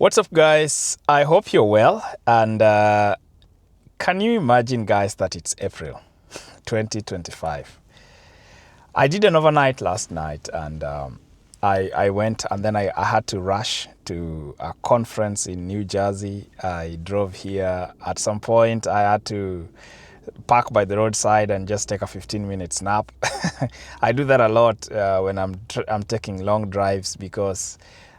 What's up, guys? I hope you're well. And can you imagine, guys, that it's April 2025? I did an overnight last night, and I went, and then I had to rush to a conference in New Jersey. I drove here. At some point, I had to park by the roadside and just take a 15-minute nap. I do that a lot when I'm taking long drives because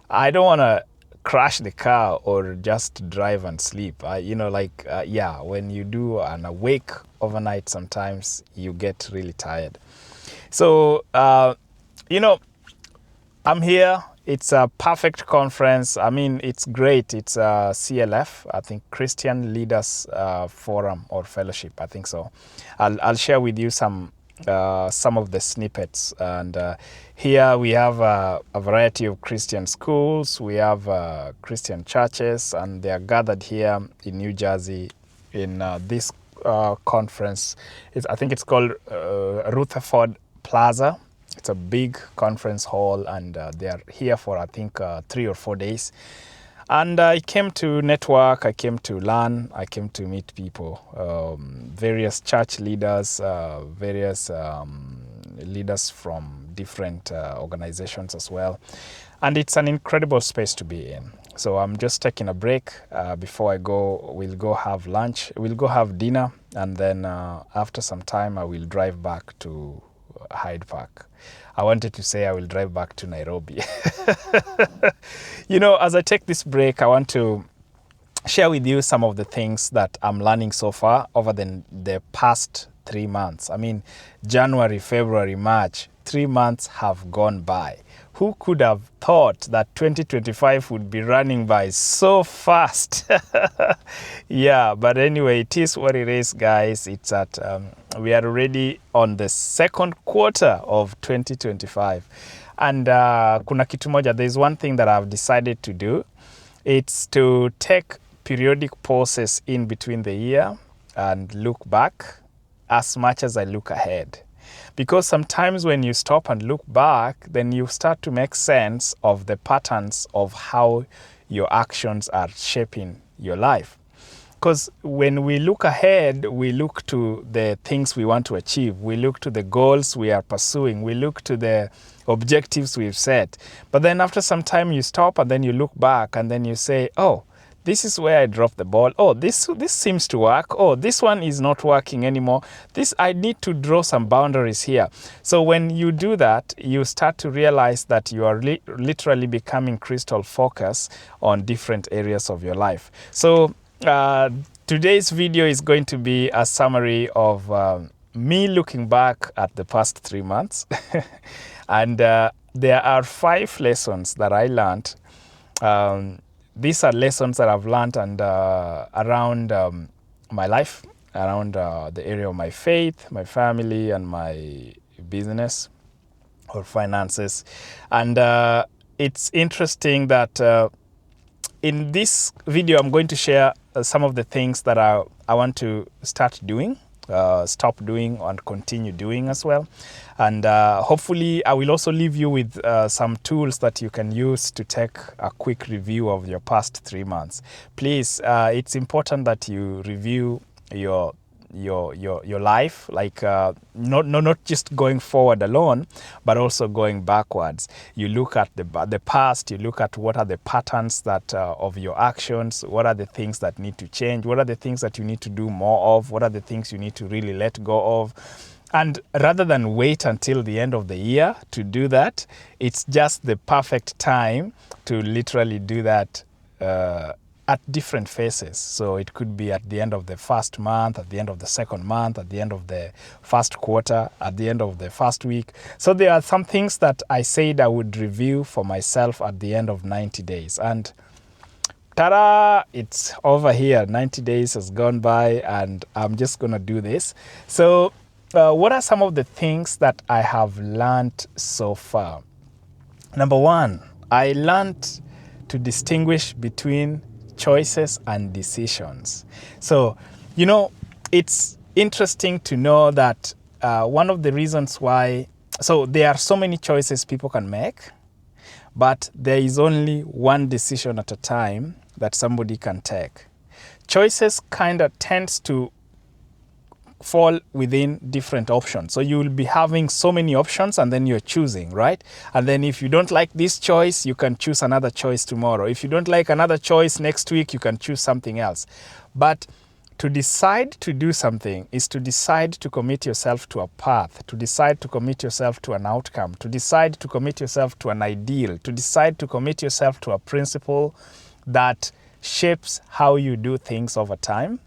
I don't want to crash the car or just drive and sleep. When you do an awake overnight, sometimes you get really tired. So, I'm here. It's a perfect conference. I mean, it's great. It's a CLF, I think Christian Leaders Forum or Fellowship, I think so. I'll share with you some of the snippets. And here we have a variety of Christian schools. We have Christian churches, and they are gathered here in New Jersey in this conference. I think it's called Rutherford Plaza. It's a big conference hall, and they are here for, I think, 3 or 4 days. And I came to network, I came to learn, I came to meet people, various church leaders, various leaders from different organizations as well. And it's an incredible space to be in. So I'm just taking a break before I go. We'll go have lunch, we'll go have dinner, and then after some time I will drive back to Hyde Park. I wanted to say I will drive back to Nairobi. As I take this break, I want to share with you some of the things that I'm learning so far over the past 3 months. I mean, January, February, March, 3 months have gone by. Who could have thought that 2025 would be running by so fast? Yeah, but anyway, it is what it is, guys. It's at we are already on the second quarter of 2025. And kuna kitu moja, there's one thing that I've decided to do. It's to take periodic pauses in between the year and look back as much as I look ahead. Because sometimes when you stop and look back, then you start to make sense of the patterns of how your actions are shaping your life. Because when we look ahead, we look to the things we want to achieve. We look to the goals we are pursuing. We look to the objectives we've set. But then after some time, you stop and then you look back and then you say, oh, this is where I dropped the ball. Oh, this seems to work. Oh, this one is not working anymore. I need to draw some boundaries here. So when you do that, you start to realize that you are literally becoming crystal focused on different areas of your life. So today's video is going to be a summary of me looking back at the past 3 months. And there are 5 lessons that I learned. These are lessons that I've learned and around my life, around the area of my faith, my family, and my business or finances. And it's interesting that in this video, I'm going to share some of the things that I want to start doing, stop doing, and continue doing as well. And hopefully I will also leave you with some tools that you can use to take a quick review of your past 3 months. Please, it's important that you review your life, like not just going forward alone, but also going backwards. You look at the past, you look at what are the patterns that of your actions, what are the things that need to change, what are the things that you need to do more of, what are the things you need to really let go of. And rather than wait until the end of the year to do that, it's just the perfect time to literally do that at different phases. So it could be at the end of the first month, at the end of the second month, at the end of the first quarter, at the end of the first week. So there are some things that I said I would review for myself at the end of 90 days. And ta-da! It's over here. 90 days has gone by, and I'm just going to do this. So what are some of the things that I have learned so far? Number 1, I learned to distinguish between choices and decisions. So, it's interesting to know that one of the reasons why, so there are so many choices people can make, but there is only one decision at a time that somebody can take. Choices kind of tends to fall within different options. So you will be having so many options and then you're choosing, right? And then if you don't like this choice, you can choose another choice tomorrow. If you don't like another choice next week, you can choose something else. But to decide to do something is to decide to commit yourself to a path, to decide to commit yourself to an outcome, to decide to commit yourself to an ideal, to decide to commit yourself to a principle that shapes how you do things over time.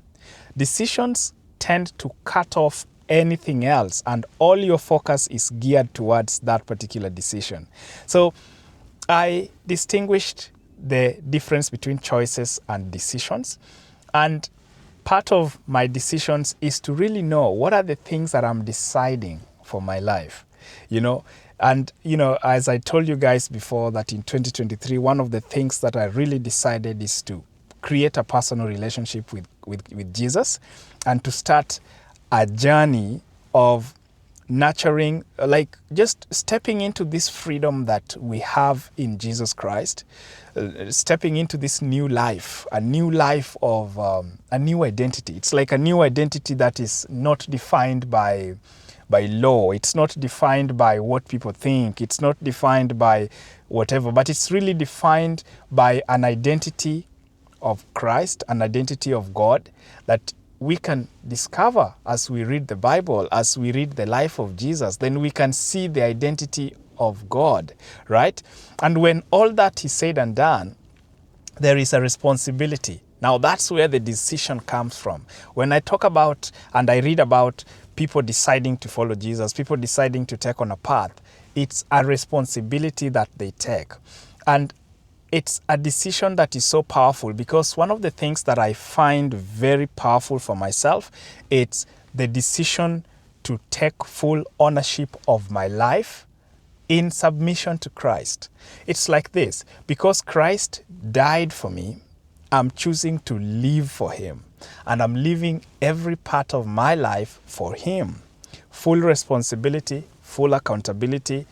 Decisions tend to cut off anything else, and all your focus is geared towards that particular decision. So I distinguished the difference between choices and decisions, and part of my decisions is to really know what are the things that I'm deciding for my life, And, as I told you guys before, that in 2023, one of the things that I really decided is to create a personal relationship with Jesus, and to start a journey of nurturing, like just stepping into this freedom that we have in Jesus Christ, stepping into this new life, a new life of a new identity. It's like a new identity that is not defined by law. It's not defined by what people think. It's not defined by whatever, but it's really defined by an identity of Christ, an identity of God that we can discover as we read the Bible, as we read the life of Jesus. Then we can see the identity of God, right? And when all that is said and done, there is a responsibility. Now that's where the decision comes from. When I talk about and I read about people deciding to follow Jesus, people deciding to take on a path, it's a responsibility that they take. And it's a decision that is so powerful, because one of the things that I find very powerful for myself, it's the decision to take full ownership of my life in submission to Christ. It's like this: because Christ died for me, I'm choosing to live for him, and I'm living every part of my life for him. Full responsibility, full accountability.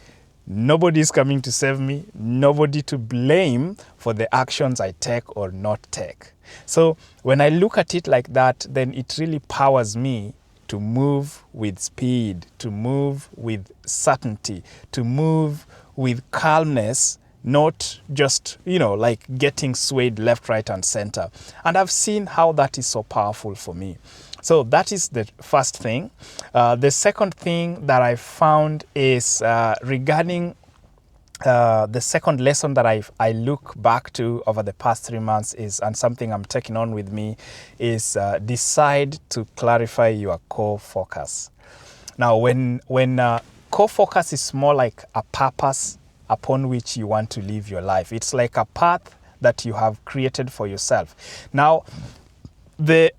Nobody is coming to save me, nobody to blame for the actions I take or not take. So when I look at it like that, then it really powers me to move with speed, to move with certainty, to move with calmness, not just, like getting swayed left, right, and center. And I've seen how that is so powerful for me. So that is the first thing. The second thing that I found is regarding the second lesson that I look back to over the past 3 months is, and something I'm taking on with me, is decide to clarify your core focus. Now, when core focus is more like a purpose upon which you want to live your life. It's like a path that you have created for yourself. Now, the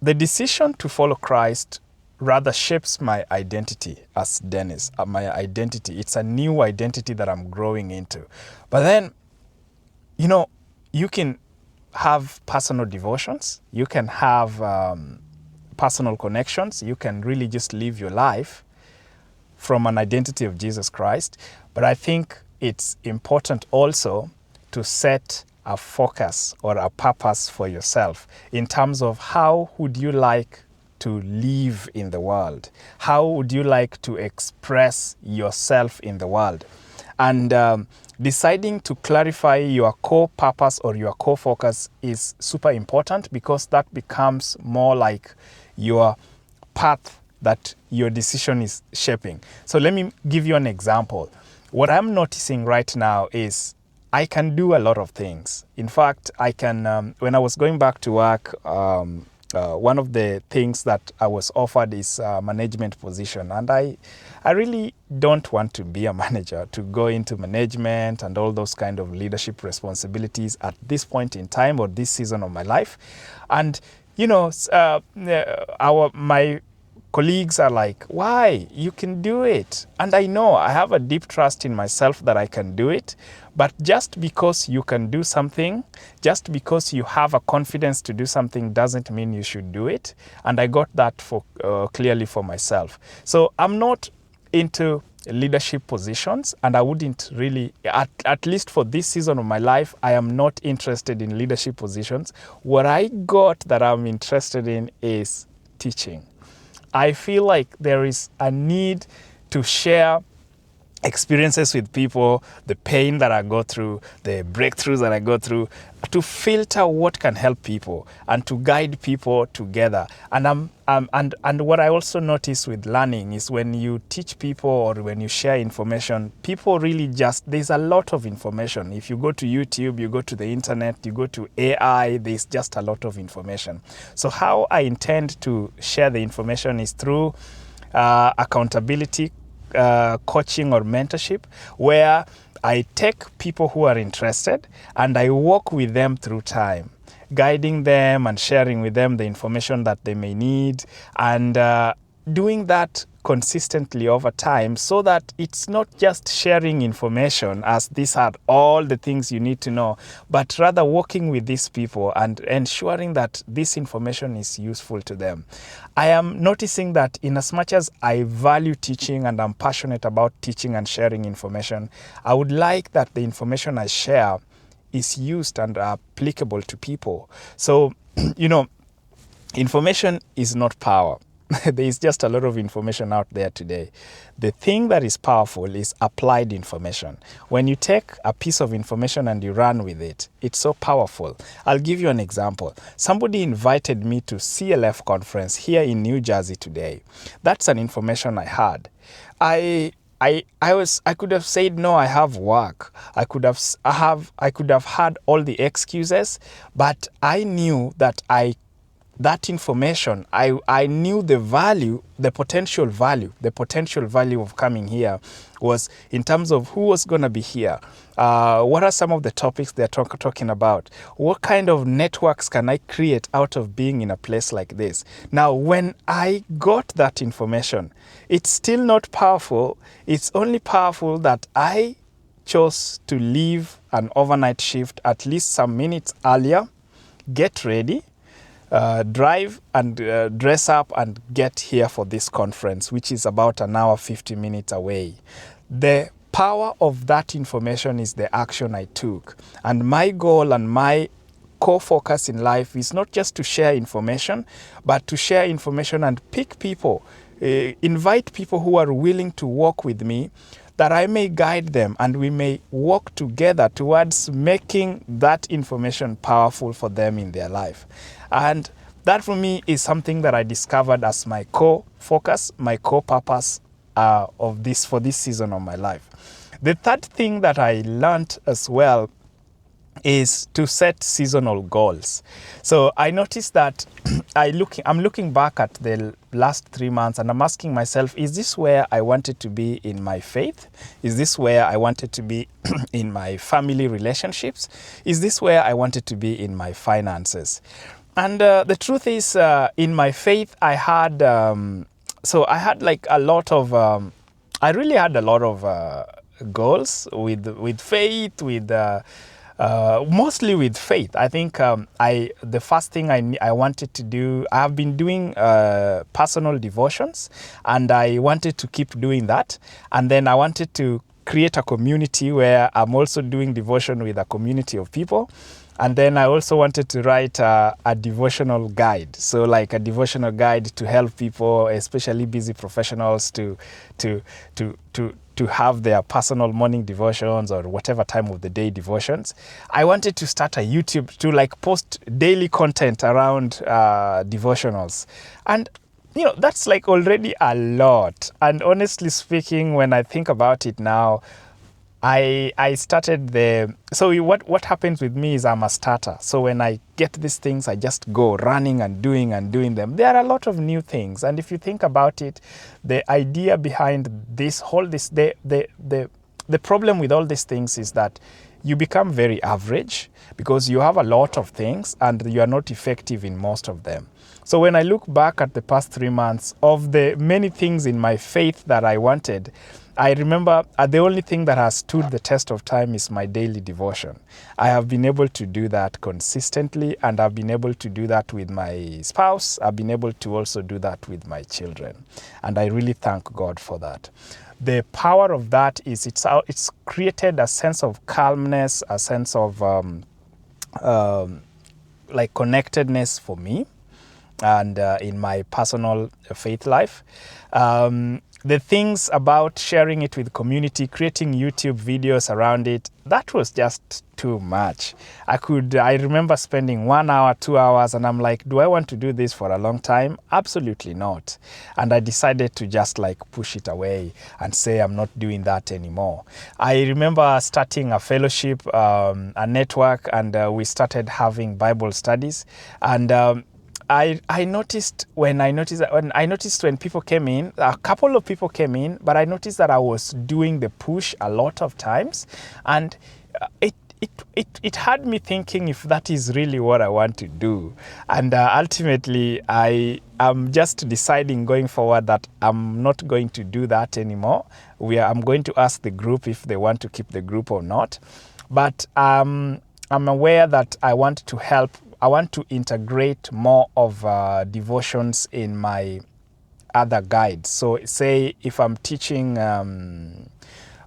decision to follow Christ rather shapes my identity as Dennis, my identity. It's a new identity that I'm growing into. But then, you can have personal devotions, you can have personal connections, you can really just live your life from an identity of Jesus Christ. But I think it's important also to set a focus or a purpose for yourself in terms of how would you like to live in the world? How would you like to express yourself in the world? And deciding to clarify your core purpose or your core focus is super important, because that becomes more like your path that your decision is shaping. So let me give you an example. What I'm noticing right now is I can do a lot of things. In fact, I can, when I was going back to work, one of the things that I was offered is a management position. And I really don't want to be a manager, to go into management and all those kind of leadership responsibilities at this point in time or this season of my life. And, my colleagues are like, why? You can do it. And I know I have a deep trust in myself that I can do it. But just because you can do something, just because you have a confidence to do something, doesn't mean you should do it. And I got that clearly for myself. So I'm not into leadership positions, and I wouldn't really, at least for this season of my life, I am not interested in leadership positions. What I got that I'm interested in is teaching. I feel like there is a need to share experiences with people, the pain that I go through, the breakthroughs that I go through, to filter what can help people and to guide people together. And and what I also notice with learning is when you teach people or when you share information, people really just, there's a lot of information. If you go to YouTube, you go to the internet, you go to AI, there's just a lot of information. So how I intend to share the information is through accountability, coaching or mentorship, where I take people who are interested and I walk with them through time, guiding them and sharing with them the information that they may need, and doing that consistently over time, so that it's not just sharing information as these are all the things you need to know, but rather working with these people and ensuring that this information is useful to them. I am noticing that in as much as I value teaching and I'm passionate about teaching and sharing information, I would like that the information I share is used and applicable to people. So, information is not power. There is just a lot of information out there today. The thing that is powerful is applied information. When you take a piece of information and you run with it, it's so powerful. I'll give you an example. Somebody invited me to CLF conference here in New Jersey today. That's an information I had. I could have said no, I have work. I could have had all the excuses, but I knew that that information, I knew the value, the potential value of coming here was in terms of who was going to be here. What are some of the topics they're talking about? What kind of networks can I create out of being in a place like this? Now, when I got that information, it's still not powerful. It's only powerful that I chose to leave an overnight shift at least some minutes earlier, get ready, drive and dress up and get here for this conference, which is about an hour, 50 minutes away. The power of that information is the action I took. And my goal and my core focus in life is not just to share information, but to share information and pick people, invite people who are willing to work with me, that I may guide them and we may work together towards making that information powerful for them in their life. And that for me is something that I discovered as my core focus, my core purpose for this season of my life. The third thing that I learned as well is to set seasonal goals. So I noticed that I'm looking back at the last 3 months and I'm asking myself, is this where I wanted to be in my faith? Is this where I wanted to be in my family relationships? Is this where I wanted to be in my finances? And the truth is, in my faith, I had like a lot of, I really had a lot of goals with faith, with mostly with faith. I think the first thing I wanted to do, I have been doing personal devotions, and I wanted to keep doing that. And then I wanted to create a community where I'm also doing devotion with a community of people. And then I also wanted to write a devotional guide. So like a devotional guide to help people, especially busy professionals, to have their personal morning devotions or whatever time of the day devotions. I wanted to start a YouTube to like post daily content around devotionals. And that's like already a lot. And honestly speaking, when I think about it now, I started what happens with me is I'm a starter. So when I get these things, I just go running and doing them. There are a lot of new things. And if you think about it, the idea behind the problem with all these things is that you become very average because you have a lot of things and you are not effective in most of them. So when I look back at the past 3 months, of the many things in my faith that I wanted, I remember the only thing that has stood the test of time is my daily devotion. I have been able to do that consistently, and I've been able to do that with my spouse. I've been able to also do that with my children. And I really thank God for that. the power of that is it's created a sense of calmness, a sense of like connectedness for me and in my personal faith life. The things about sharing it with community, creating YouTube videos around it, that was just too much. I remember spending 1 hour, 2 hours, and I'm like, do I want to do this for a long time? Absolutely not. And I decided to just like push it away and say I'm not doing that anymore. I remember starting a fellowship, a network, and we started having Bible studies. And I noticed when people came in, a couple of people came in, but I noticed that I was doing the push a lot of times, and it had me thinking if that is really what I want to do. And ultimately, I am just deciding going forward that I'm not going to do that anymore. I'm going to ask the group if they want to keep the group or not, but I'm aware that I want to integrate more of devotions in my other guides. So say if I'm teaching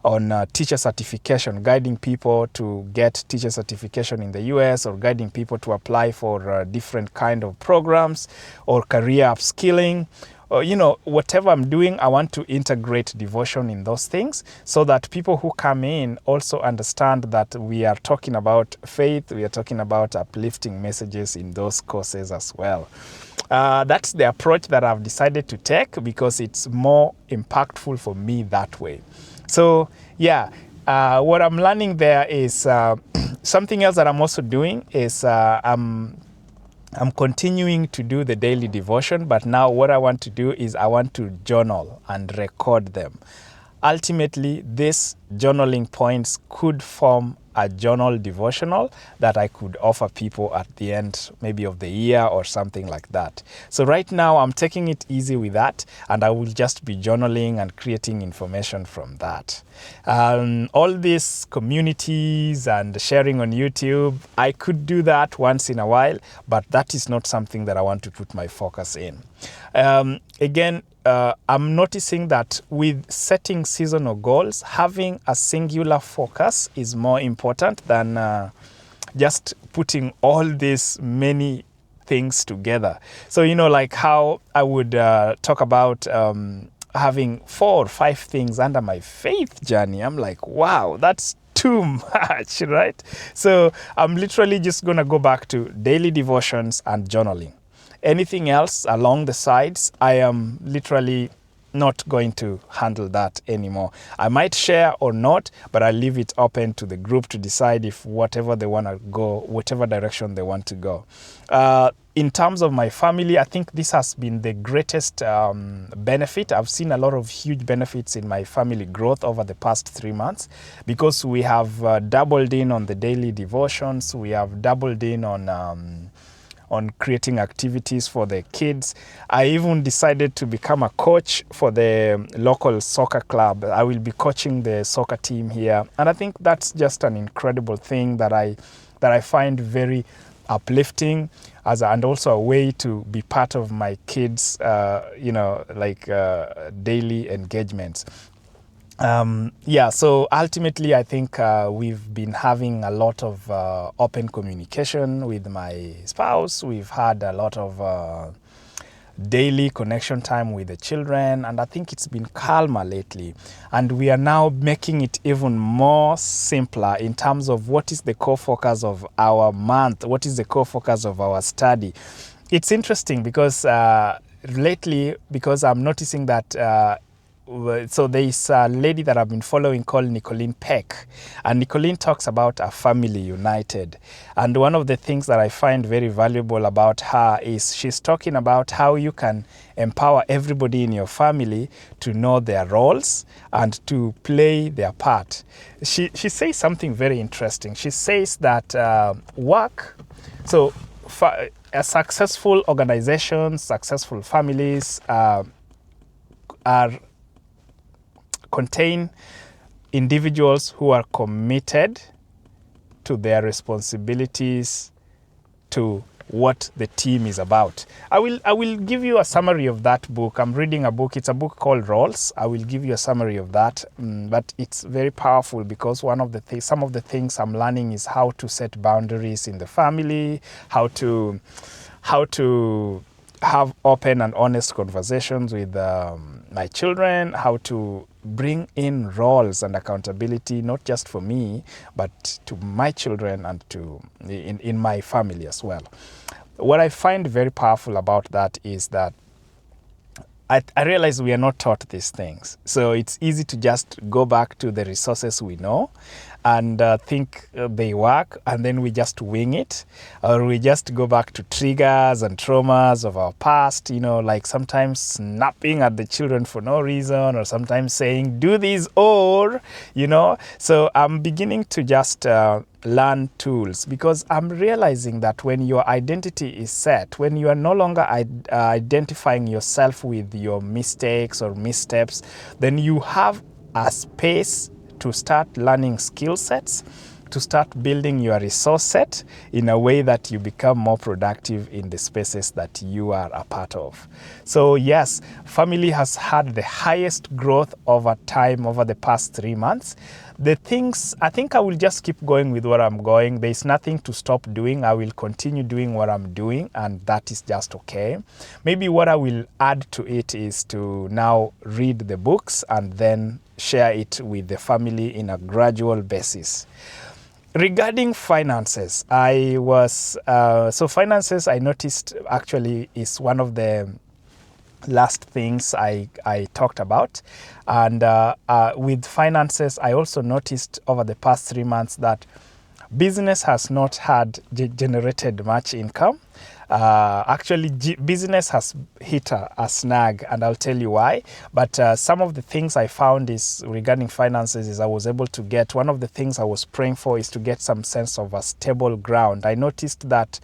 on teacher certification, guiding people to get teacher certification in the US, or guiding people to apply for different kind of programs or career upskilling, or, whatever I'm doing, I want to integrate devotion in those things so that people who come in also understand that we are talking about faith, we are talking about uplifting messages in those courses as well. That's the approach that I've decided to take because it's more impactful for me that way. So yeah, what I'm learning there is something else that I'm also doing is I'm continuing to do the daily devotion, but now what I want to do is I want to journal and record them. Ultimately, these journaling points could form a journal devotional that I could offer people at the end, maybe of the year or something like that. So right now I'm taking it easy with that, and I will just be journaling and creating information from that. All these communities and sharing on YouTube, I could do that once in a while, but that is not something that I want to put my focus in. Again, I'm noticing that with setting seasonal goals, having a singular focus is more important than just putting all these many things together. So, like how I would talk about having 4 or 5 things under my faith journey. I'm like, wow, that's too much, right? So I'm literally just going to go back to daily devotions and journaling. Anything else along the sides, I am literally not going to handle that anymore. I might share or not, but I leave it open to the group to decide if whatever they want to go, whatever direction they want to go. In terms of my family, I think this has been the greatest benefit. I've seen a lot of huge benefits in my family growth over the past 3 months because we have doubled in on the daily devotions. We have doubled in on creating activities for the kids. I even decided to become a coach for the local soccer club. I will be coaching the soccer team here. And I think that's just an incredible thing that I find very uplifting and also a way to be part of my kids, daily engagements. So ultimately, I think we've been having a lot of open communication with my spouse. We've had a lot of daily connection time with the children, and I think it's been calmer lately. And we are now making it even more simpler in terms of what is the core focus of our month, what is the core focus of our study. It's interesting because lately, because I'm noticing that so there is a lady that I've been following called Nicolene Peck, and Nicolene talks about a family united. And one of the things that I find very valuable about her is she's talking about how you can empower everybody in your family to know their roles and to play their part. She says something very interesting. She says that a successful organizations, successful families contain individuals who are committed to their responsibilities to what the team is about. I will give you a summary of that book. I'm reading a book. It's a book called Roles. I will give you a summary of that. But it's very powerful because some of the things I'm learning is how to set boundaries in the family, how to have open and honest conversations with my children, how to bring in roles and accountability, not just for me, but to my children and in my family as well. What I find very powerful about that is that I realize we are not taught these things. So it's easy to just go back to the resources we know and think they work, and then we just wing it, or we just go back to triggers and traumas of our past, like sometimes snapping at the children for no reason, or sometimes saying, do this, or, So I'm beginning to just learn tools, because I'm realizing that when your identity is set, when you are no longer identifying yourself with your mistakes or missteps, then you have a space to start learning skill sets, to start building your resource set in a way that you become more productive in the spaces that you are a part of. So yes, family has had the highest growth over time over the past 3 months. The things, I think I will just keep going with what I'm going. There's nothing to stop doing. I will continue doing what I'm doing, and that is just okay. Maybe what I will add to it is to now read the books and then share it with the family in a gradual basis. Regarding finances, finances I noticed actually is one of the last things I talked about. And with finances, I also noticed over the past 3 months that business has not generated much income. Actually, business has hit a snag, and I'll tell you why. But some of the things I found is regarding finances is I was able to get, one of the things I was praying for is to get some sense of a stable ground. I noticed that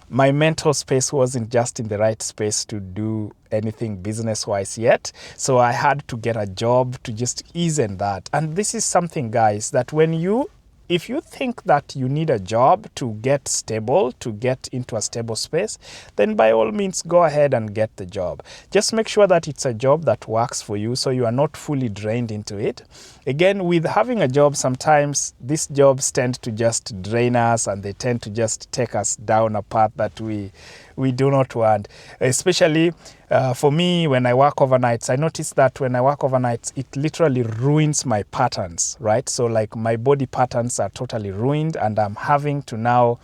my mental space wasn't just in the right space to do anything business-wise yet. So I had to get a job to just ease in that. And this is something, guys, that if you think that you need a job to get stable, to get into a stable space, then by all means, go ahead and get the job. Just make sure that it's a job that works for you so you are not fully drained into it. Again, with having a job, sometimes these jobs tend to just drain us, and they tend to just take us down a path that we do not want. Especially for me, when I work overnights, I notice that when I work overnights, it literally ruins my patterns, right? So like my body patterns are totally ruined, and I'm having to now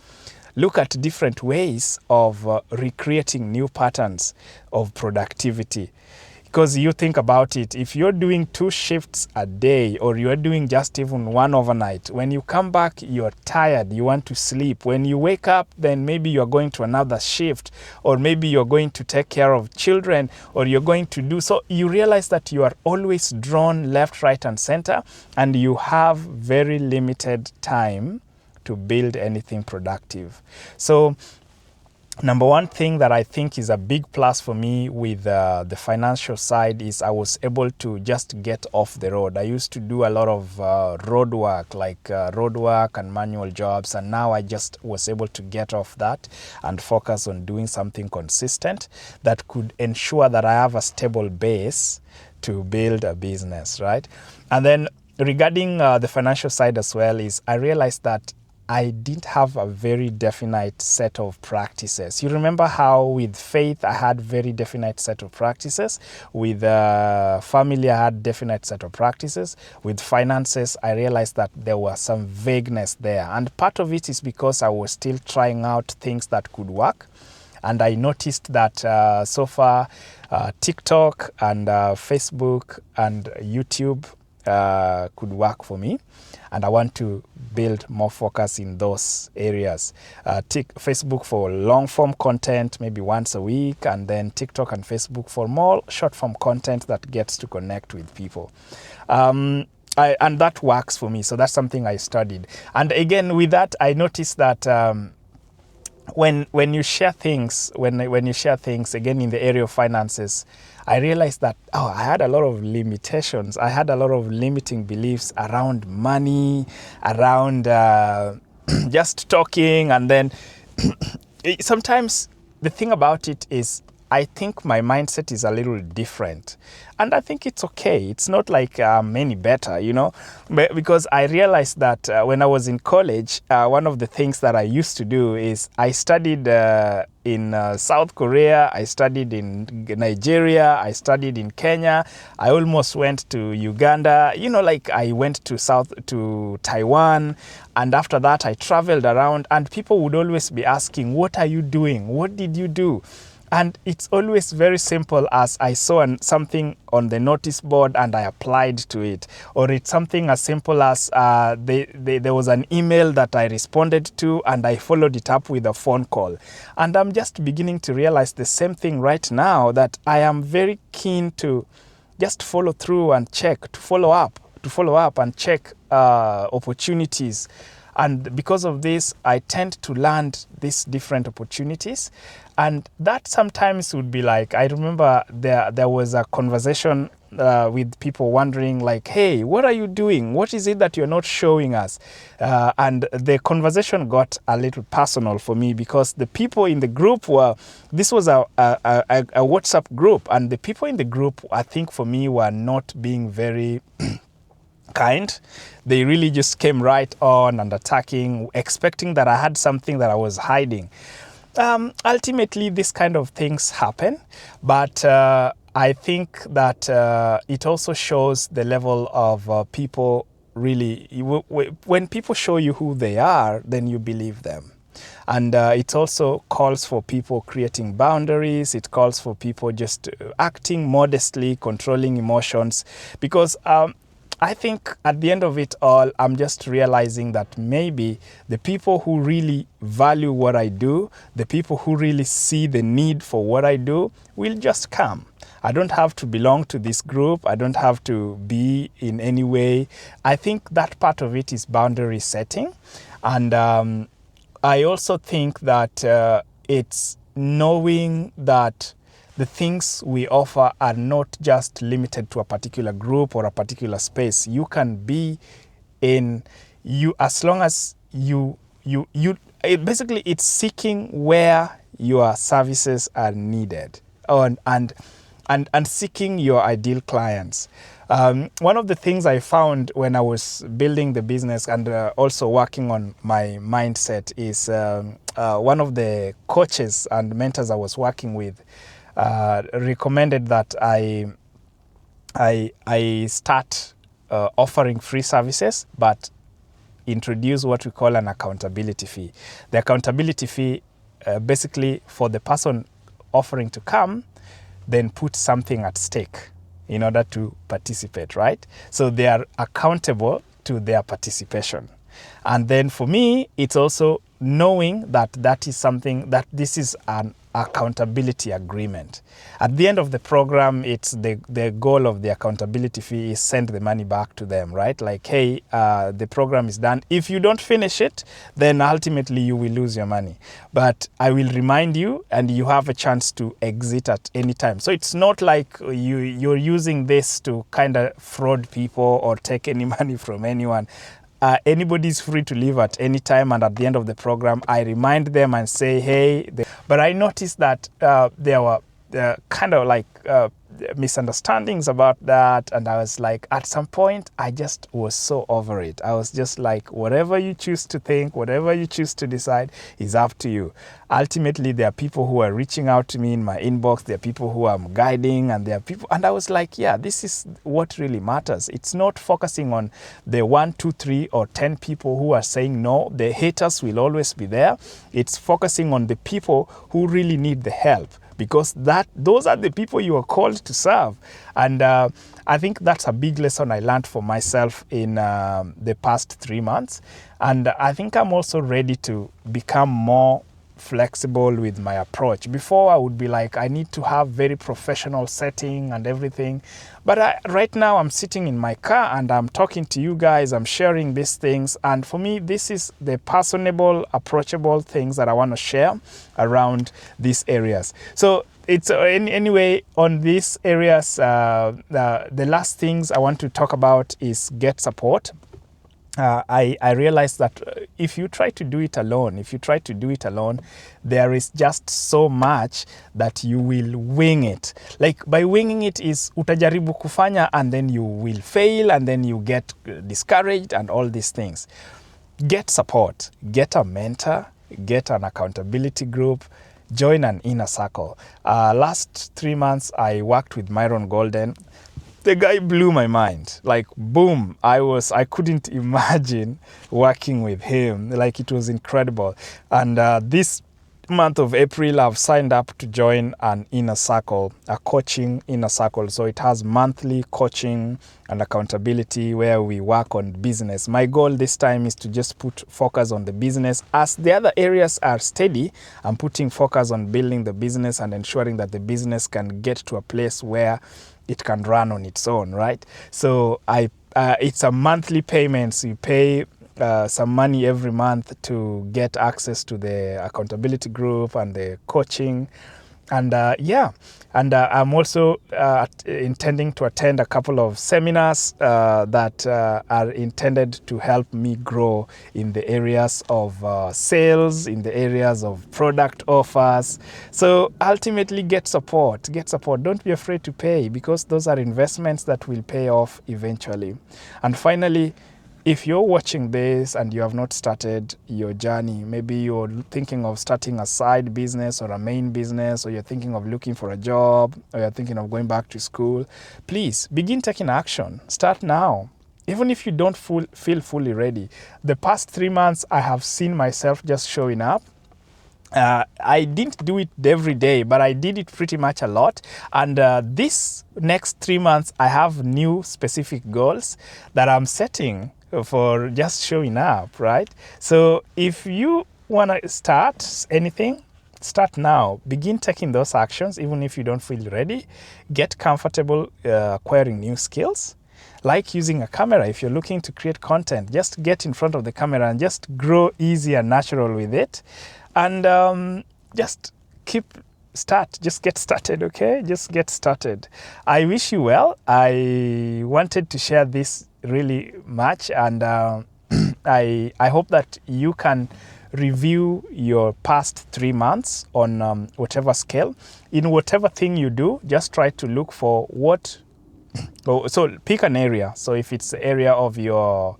look at different ways of recreating new patterns of productivity. Because you think about it, if you're doing 2 shifts a day, or you're doing just even 1 overnight, when you come back, you're tired, you want to sleep. When you wake up, then maybe you're going to another shift, or maybe you're going to take care of children, or you're going to do so. You realize that you are always drawn left, right, and center, and you have very limited time to build anything productive. So number one thing that I think is a big plus for me with the financial side is I was able to just get off the road. I used to do a lot of road work, and manual jobs, and now I just was able to get off that and focus on doing something consistent that could ensure that I have a stable base to build a business, right? And then regarding the financial side as well is I realized that I didn't have a very definite set of practices. You remember how with faith I had very definite set of practices. With family I had definite set of practices. With finances I realized that there was some vagueness there. And part of it is because I was still trying out things that could work. And I noticed that so far TikTok and Facebook and YouTube could work for me. And I want to build more focus in those areas. Facebook for long-form content, maybe once a week, and then TikTok and Facebook for more short-form content that gets to connect with people. And that works for me. So that's something I studied. And again, with that, I noticed that when you share things, when you share things, again, in the area of finances, I realized that, I had a lot of limitations. I had a lot of limiting beliefs around money, around just talking. And then sometimes the thing about it is I think my mindset is a little different. And I think it's okay. It's not like I'm any better, because I realized that when I was in college, one of the things that I used to do is I studied in South Korea, I studied in Nigeria, I studied in Kenya, I almost went to Uganda, like I went to Taiwan, and after that I traveled around, and people would always be asking, what are you doing? What did you do? And it's always very simple, as I saw something on the notice board and I applied to it. Or it's something as simple as there was an email that I responded to and I followed it up with a phone call. And I'm just beginning to realize the same thing right now, that I am very keen to just follow through and check, to follow up and check opportunities. And because of this, I tend to land these different opportunities. And that sometimes would be like, I remember there was a conversation with people wondering like, hey, what are you doing? What is it that you're not showing us? And the conversation got a little personal for me, because the people in the group this was a WhatsApp group. And the people in the group, I think for me, were not being very kind. They really just came right on and attacking, expecting that I had something that I was hiding. Ultimately, this kind of things happen, but I think that it also shows the level of people really. When people show you who they are, then you believe them. And it also calls for people creating boundaries. It calls for people just acting modestly, controlling emotions, because I think at the end of it all, I'm just realizing that maybe the people who really value what I do, the people who really see the need for what I do, will just come. I don't have to belong to this group. I don't have to be in any way. I think that part of it is boundary setting. And I also think that it's knowing that the things we offer are not just limited to a particular group or a particular space. You can be in you as long as basically it's seeking where your services are needed, and seeking your ideal clients. One of the things I found when I was building the business and also working on my mindset is one of the coaches and mentors I was working with recommended that I start offering free services, but introduce what we call an accountability fee. The accountability fee basically for the person offering to come, then put something at stake in order to participate, right? So they are accountable to their participation. And then for me, it's also knowing that that is something, that this is an accountability agreement. At the end of the program, it's the goal of the accountability fee is send the money back to them, right? Like, hey, the program is done. If you don't finish it, then ultimately you will lose your money. But I will remind you, and you have a chance to exit at any time. So it's not like you're using this to kind of fraud people or take any money from anyone. Anybody is free to leave at any time, and at the end of the program, I remind them and say, hey. But I noticed that there were kind of like misunderstandings about that, and I was like, at some point, I just was so over it. I was just like, whatever you choose to think, whatever you choose to decide is up to you. Ultimately, there are people who are reaching out to me in my inbox. There are people who I'm guiding, and there are people, and I was like, yeah, this is what really matters. It's not focusing on the 1, 2, 3, or 10 people who are saying no. The haters will always be there. It's focusing on the people who really need the help, because those are the people you are called to serve. And I think that's a big lesson I learned for myself in the past 3 months. And I think I'm also ready to become more flexible with my approach. Before, I would be like, I need to have very professional setting and everything. But right now, I'm sitting in my car and I'm talking to you guys. I'm sharing these things. And for me, this is the personable, approachable things that I want to share around these areas. So it's anyway, on these areas, the last things I want to talk about is get support. I realized that if you try to do it alone, there is just so much that you will wing it. Like by winging it is utajaribu kufanya and then you will fail and then you get discouraged and all these things. Get support, get a mentor, get an accountability group, join an inner circle. Last 3 months, I worked with Myron Golden. The guy blew my mind. Like, boom, I couldn't imagine working with him. Like, it was incredible. And this month of April, I've signed up to join an inner circle, a coaching inner circle. So it has monthly coaching and accountability where we work on business. My goal this time is to just put focus on the business. As the other areas are steady, I'm putting focus on building the business and ensuring that the business can get to a place where it can run on its own, right? So it's a monthly payment. So you pay some money every month to get access to the accountability group and the coaching. And I'm also intending to attend a couple of seminars that are intended to help me grow in the areas of sales, in the areas of product offers. So ultimately get support. Don't be afraid to pay, because those are investments that will pay off eventually. And finally, if you're watching this and you have not started your journey, maybe you're thinking of starting a side business or a main business, or you're thinking of looking for a job, or you're thinking of going back to school, please begin taking action. Start now. Even if you don't feel fully ready. The past 3 months, I have seen myself just showing up. I didn't do it every day, but I did it pretty much a lot. And this next 3 months, I have new specific goals that I'm setting for just showing up, right? So if you want to start anything, start now. Begin taking those actions, even if you don't feel ready. Get comfortable acquiring new skills, like using a camera. If you're looking to create content, just get in front of the camera and just grow easy and natural with it. And just just get started, okay? Just get started. I wish you well. I wanted to share this really much, and I hope that you can review your past 3 months on whatever scale. In whatever thing you do, just try to look for so pick an area. So if it's the area of your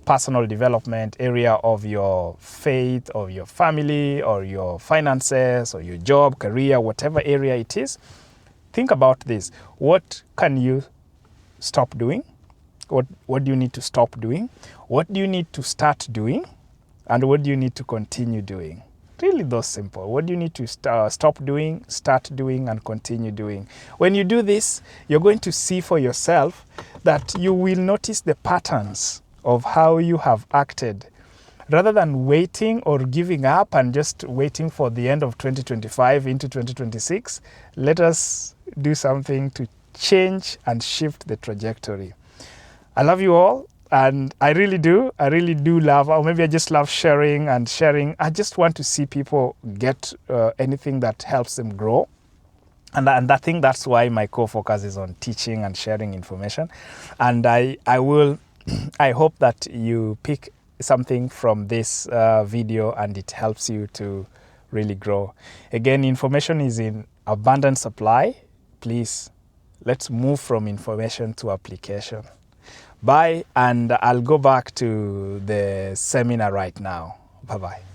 personal development, area of your faith, or your family, or your finances, or your job, career, whatever area it is, think about this. What can you stop doing? What do you need to stop doing? What do you need to start doing? And what do you need to continue doing? Really those simple. What do you need to stop doing, start doing, and continue doing? When you do this, you're going to see for yourself that you will notice the patterns of how you have acted. Rather than waiting or giving up and just waiting for the end of 2025 into 2026, let us do something to change and shift the trajectory. I love you all, and I really do love, or maybe I just love sharing. I just want to see people get anything that helps them grow. And I think that's why my core focus is on teaching and sharing information. And I hope that you pick something from this video and it helps you to really grow. Again, information is in abundant supply. Please, let's move from information to application. Bye, and I'll go back to the seminar right now. Bye-bye.